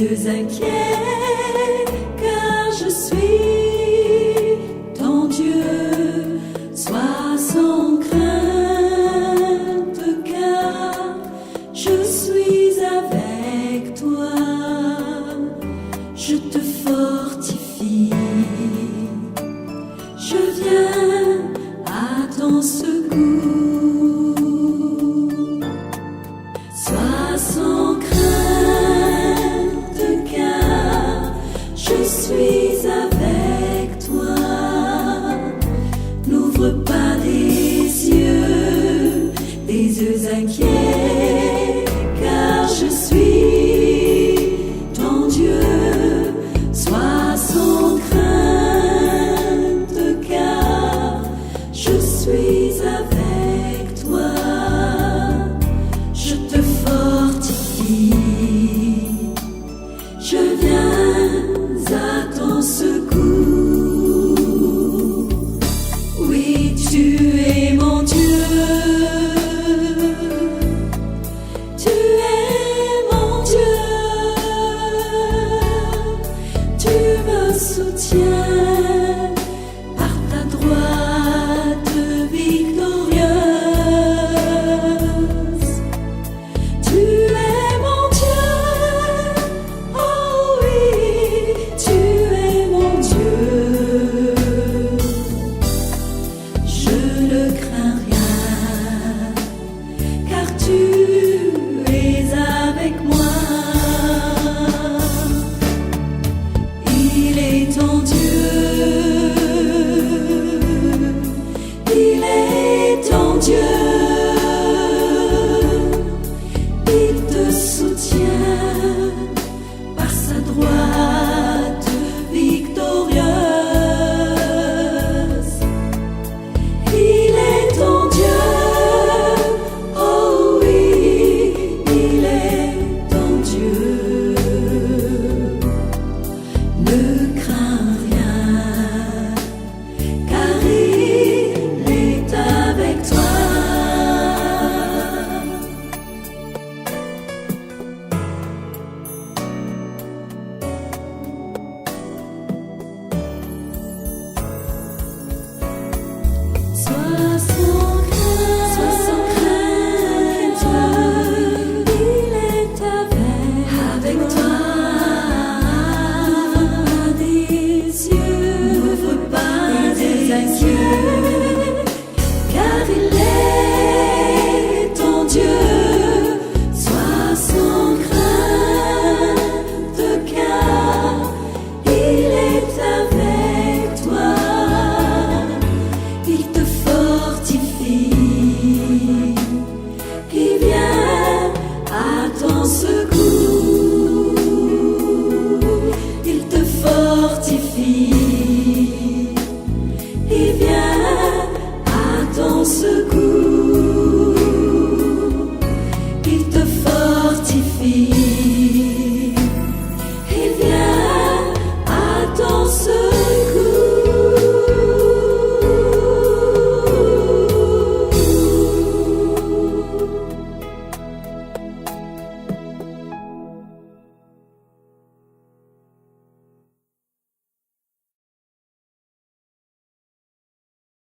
yeux inquiets, car je suis ton Dieu. Sois sans crainte, car je suis avec toi. Je te fortifie, je viens à ton secours. Sois sans crainte, car je suis avec toi. N'ouvre pas des yeux inquiets, car je suis ton Dieu. Sois sans crainte, car je suis avec toi. Je te fortifie, je viens à ton secours. Oui, tu es mon Dieu, tu es mon Dieu, tu me soutiens par ta droite victorieuse. Tu es mon Dieu, oh oui, tu es mon Dieu. Je ne crains rien, car tu es avec moi. Il est ton Dieu, il est ton Dieu. Il te soutient par sa droite victorieuse. Il est ton Dieu, oh oui, il est ton Dieu. Ne crains rien, car il est avec toi. Sois sans crainte, il est avec toi. N'ouvre pas des yeux, car il est ton Dieu. Sois sans crainte, car il est avec toi. Il te fortifie, qui vient à ton secours. Il te fortifie,